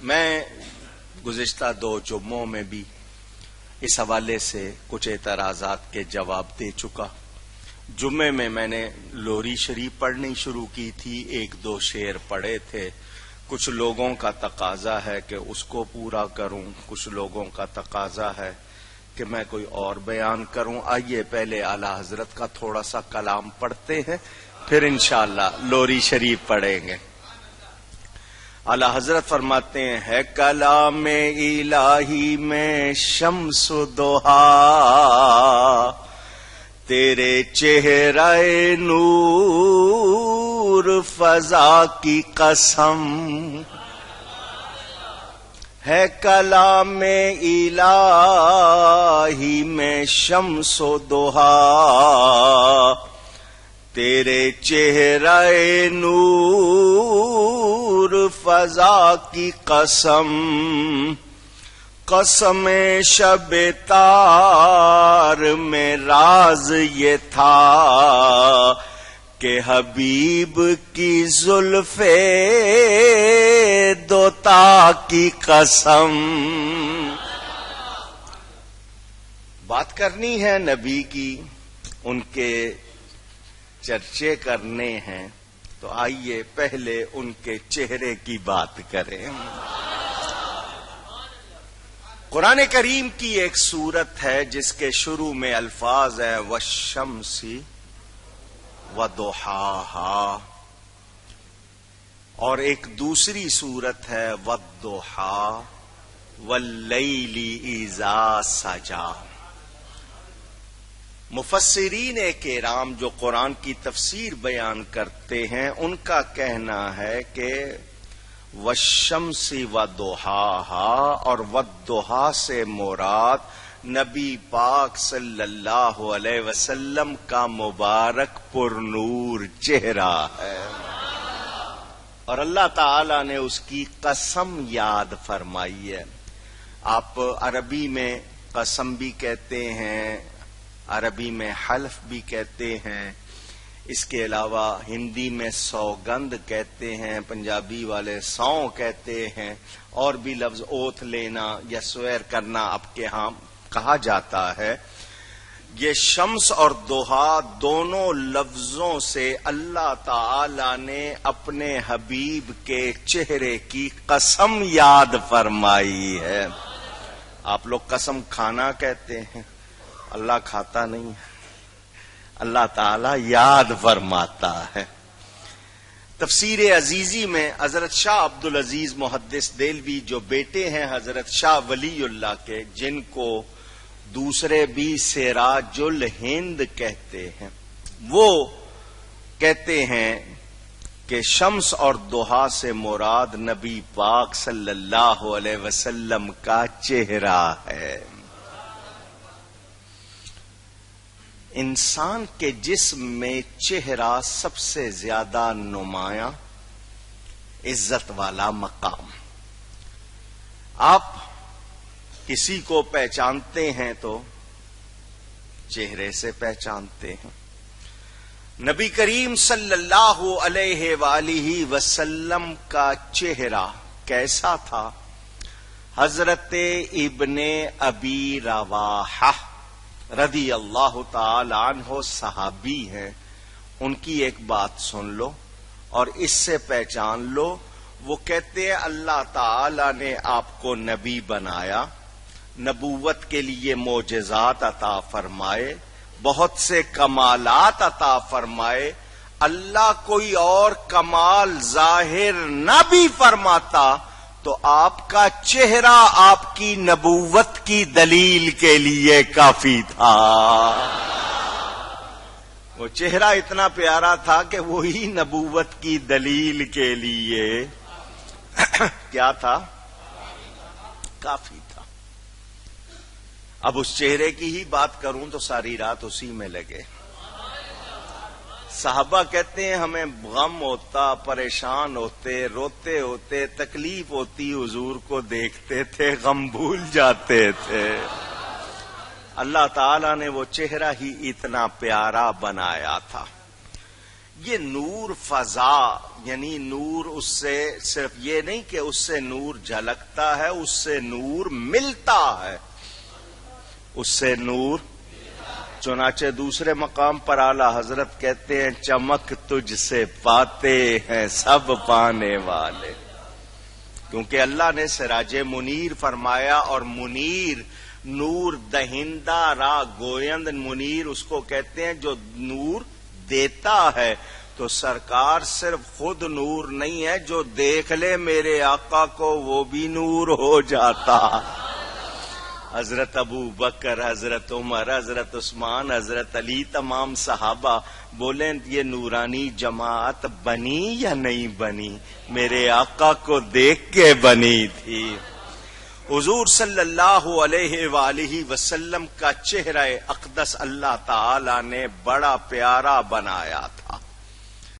میں گزشتہ 2 جمعوں میں بھی اس حوالے سے کچھ اعتراضات کے جواب دے چکا. جمعے میں نے لوری شریف پڑھنی شروع کی تھی، 1-2 شعر پڑھے تھے. کچھ لوگوں کا تقاضا ہے کہ اس کو پورا کروں، کچھ لوگوں کا تقاضا ہے کہ میں کوئی اور بیان کروں. آئیے پہلے اعلی حضرت کا تھوڑا سا کلام پڑھتے ہیں، پھر انشاءاللہ لوری شریف پڑھیں گے. اعلی حضرت فرماتے ہیں، ہے کلام الہی میں شمس و ضحیٰ، تیرے چہرہ نور فضا کی قسم. ہے کلام الہی میں شمس و ضحیٰ، تیرے چہرہ نور فضا کی قسم. قسم شب تار میں راز یہ تھا کہ حبیب کی زلف دوتا کی قسم. بات کرنی ہے نبی کی، ان کے چرچے کرنے ہیں، تو آئیے پہلے ان کے چہرے کی بات کریں. قرآن کریم کی ایک سورت ہے جس کے شروع میں الفاظ ہیں والشمس وضحاہا، اور ایک دوسری سورت ہے والضحیٰ واللیل اذا سجا. مفسرین کرام جو قرآن کی تفسیر بیان کرتے ہیں ان کا کہنا ہے کہ والشمس وضحاہا اور والضحیٰ سے مراد نبی پاک صلی اللہ علیہ وسلم کا مبارک پر نور چہرہ ہے، اور اللہ تعالی نے اس کی قسم یاد فرمائی ہے. آپ عربی میں قسم بھی کہتے ہیں، عربی میں حلف بھی کہتے ہیں، اس کے علاوہ ہندی میں سوگند کہتے ہیں، پنجابی والے سو کہتے ہیں، اور بھی لفظ اوتھ لینا یا سویر کرنا آپ کے ہاں کہا جاتا ہے. یہ شمس اور ضحیٰ دونوں لفظوں سے اللہ تعالی نے اپنے حبیب کے چہرے کی قسم یاد فرمائی ہے. آپ لوگ قسم کھانا کہتے ہیں، اللہ کھاتا نہیں ہے، اللہ تعالی یاد فرماتا ہے. تفسیر عزیزی میں حضرت شاہ عبدالعزیز محدث دہلوی جو بیٹے ہیں حضرت شاہ ولی اللہ کے، جن کو دوسرے بھی سراج الہند کہتے ہیں، وہ کہتے ہیں کہ شمس اور ضحیٰ سے مراد نبی پاک صلی اللہ علیہ وسلم کا چہرہ ہے. انسان کے جسم میں چہرہ سب سے زیادہ نمایاں عزت والا مقام. آپ کسی کو پہچانتے ہیں تو چہرے سے پہچانتے ہیں. نبی کریم صلی اللہ علیہ وآلہ وسلم کا چہرہ کیسا تھا؟ حضرت ابن ابی رواحہ رضی اللہ تعالی عنہ صحابی ہیں، ان کی ایک بات سن لو اور اس سے پہچان لو. وہ کہتے ہیں اللہ تعالی نے آپ کو نبی بنایا، نبوت کے لیے معجزات عطا فرمائے، بہت سے کمالات عطا فرمائے. اللہ کوئی اور کمال ظاہر نہ بھی فرماتا تو آپ کا چہرہ آپ کی نبوت کی دلیل کے لیے کافی تھا. وہ چہرہ اتنا پیارا تھا کہ وہی نبوت کی دلیل کے لیے کیا تھا؟ کافی تھا. اب اس چہرے کی ہی بات کروں تو ساری رات اسی میں لگے. صحابہ کہتے ہیں ہمیں غم ہوتا، پریشان ہوتے، روتے ہوتے، تکلیف ہوتی، حضور کو دیکھتے تھے غم بھول جاتے تھے. اللہ تعالی نے وہ چہرہ ہی اتنا پیارا بنایا تھا. یہ نور فضا، یعنی نور اس سے صرف یہ نہیں کہ اس سے نور جھلکتا ہے، اس سے نور ملتا ہے، اس سے نور. چنانچہ دوسرے مقام پر اعلی حضرت کہتے ہیں چمک تجھ سے پاتے ہیں سب پانے والے، کیونکہ اللہ نے سراج منیر فرمایا، اور منیر نور دہندہ راہ گویند، منیر اس کو کہتے ہیں جو نور دیتا ہے. تو سرکار صرف خود نور نہیں ہے، جو دیکھ لے میرے آقا کو وہ بھی نور ہو جاتا. حضرت ابو بکر، حضرت عمر، حضرت عثمان، حضرت علی، تمام صحابہ بولیں یہ نورانی جماعت بنی یا نہیں بنی؟ میرے آقا کو دیکھ کے بنی تھی. حضور صلی اللہ علیہ وآلہ وسلم کا چہرہ اقدس اللہ تعالی نے بڑا پیارا بنایا تھا.